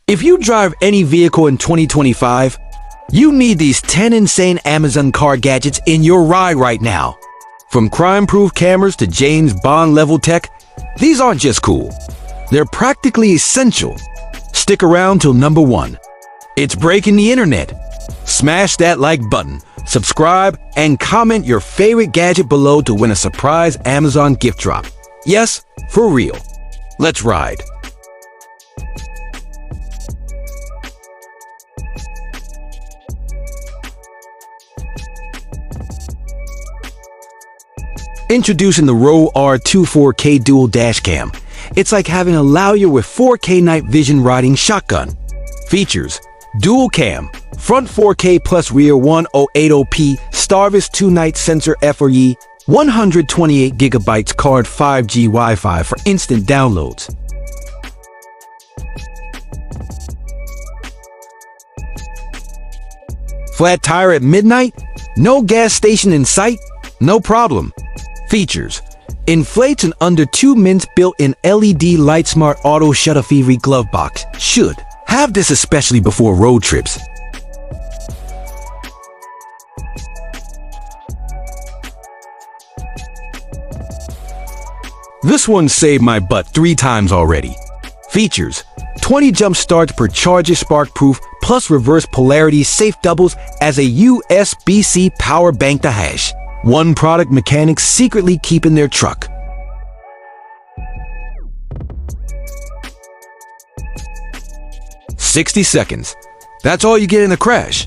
If you drive any vehicle in 2025, you need these 10 insane Amazon car gadgets in your ride right now. From crime-proof cameras to James Bond-level tech, these aren't just cool. They're practically essential. Stick around till number 1. It's breaking the internet. Smash that like button, subscribe, and comment your favorite gadget below to win a surprise Amazon gift drop. Yes, for real. Let's ride. Introducing the ROVE R24K Dual Dash Cam. It's like having a Louyer with 4K night vision riding shotgun. Features: dual cam, front 4K plus rear 1080p, Starvis 2-night sensor FRE, 128GB card 5G Wi-Fi for instant downloads. Flat tire at midnight? No gas station in sight? No problem. Features: inflates in under 2 minutes built-in LED Light Smart Auto Shut-Off Glovebox. Should have this especially before road trips. This one saved my butt 3 times already. Features: 20 jump starts per charger spark-proof plus reverse polarity safe doubles as a USB-C power bank to hash. One product mechanics secretly keep in their truck. "60 seconds. That's all you get in a crash."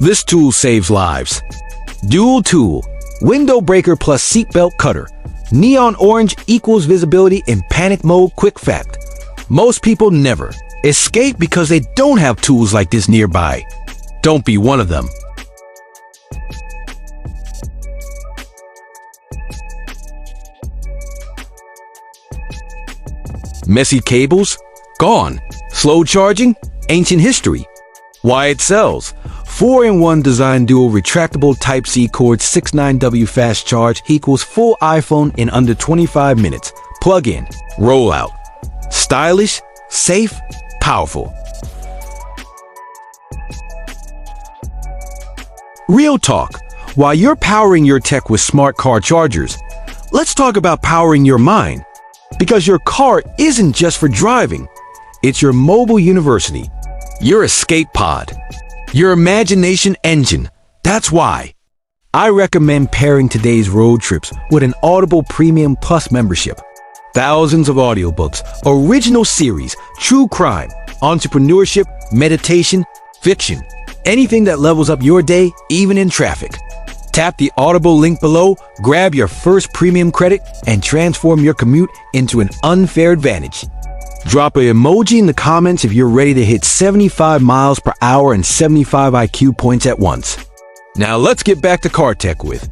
This tool saves lives. Dual tool, window breaker plus seatbelt cutter. Neon orange equals visibility in panic mode. Quick fact: most people never escape because they don't have tools like this nearby. Don't be one of them. Messy cables? Gone. Slow charging? Ancient history. Why it sells? 4-in-1 design dual retractable Type-C cord 69W fast charge equals full iPhone in under 25 minutes. Plug in. Roll out. Stylish, safe, powerful. Real talk. While you're powering your tech with smart car chargers, let's talk about powering your mind. Because your car isn't just for driving. It's your mobile university, your escape pod, your imagination engine. That's why I recommend pairing today's road trips with an Audible Premium Plus membership. Thousands of audiobooks, original series, true crime, entrepreneurship, meditation, fiction, anything that levels up your day, even in traffic. Tap the Audible link below, grab your first premium credit, and transform your commute into an unfair advantage. Drop an emoji in the comments if you're ready to hit 75 miles per hour and 75 IQ points at once. Now let's get back to car tech with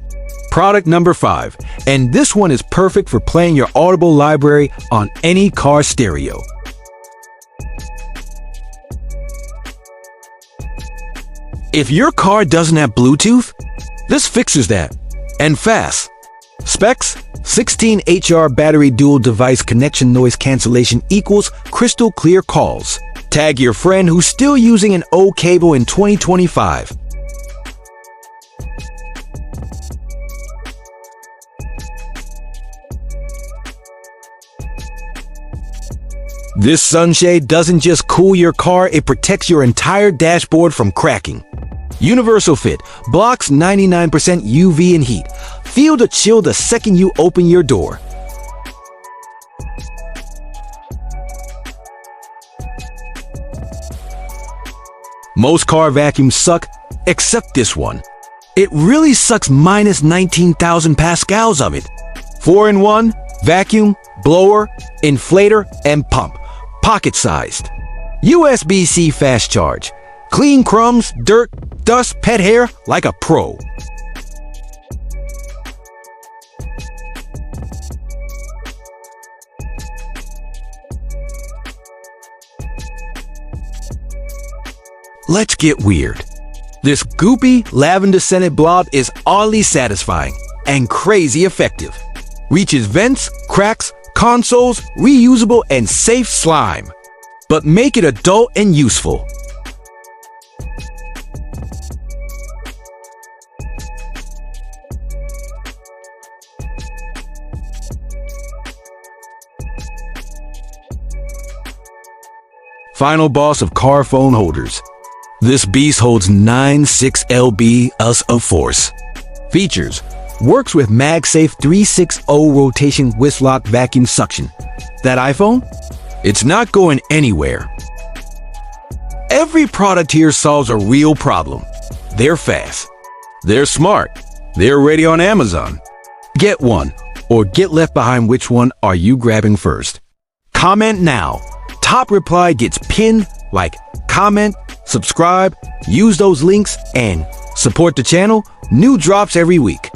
product number 5, and this one is perfect for playing your Audible library on any car stereo. If your car doesn't have Bluetooth, this fixes that, and fast. Specs: 16 HR battery dual device connection noise cancellation equals crystal clear calls. Tag your friend who's still using an old cable in 2025. This sunshade doesn't just cool your car, it protects your entire dashboard from cracking. Universal fit, blocks 99% UV and heat. Feel the chill the second you open your door. Most car vacuums suck, except this one. It really sucks minus 19,000 pascals of it. 4-in-1, vacuum, blower, inflator, and pump. Pocket-sized. USB-C fast charge. Clean crumbs, dirt, dust, pet hair like a pro. Let's get weird. This goopy, lavender-scented blob is oddly satisfying and crazy effective. Reaches vents, cracks, consoles, reusable, and safe slime. but make it adult and useful. Final boss of car phone holders. This beast holds 9.6 lb of force. Features: works with MagSafe 360 rotation Whistlock vacuum suction. That iPhone? It's not going anywhere. Every product here solves a real problem. They're fast. They're smart. They're ready on Amazon. Get one, or get left behind. Which one are you grabbing first? Comment now. Top reply gets pinned. Like, comment, subscribe, use those links, and support the channel. New drops every week.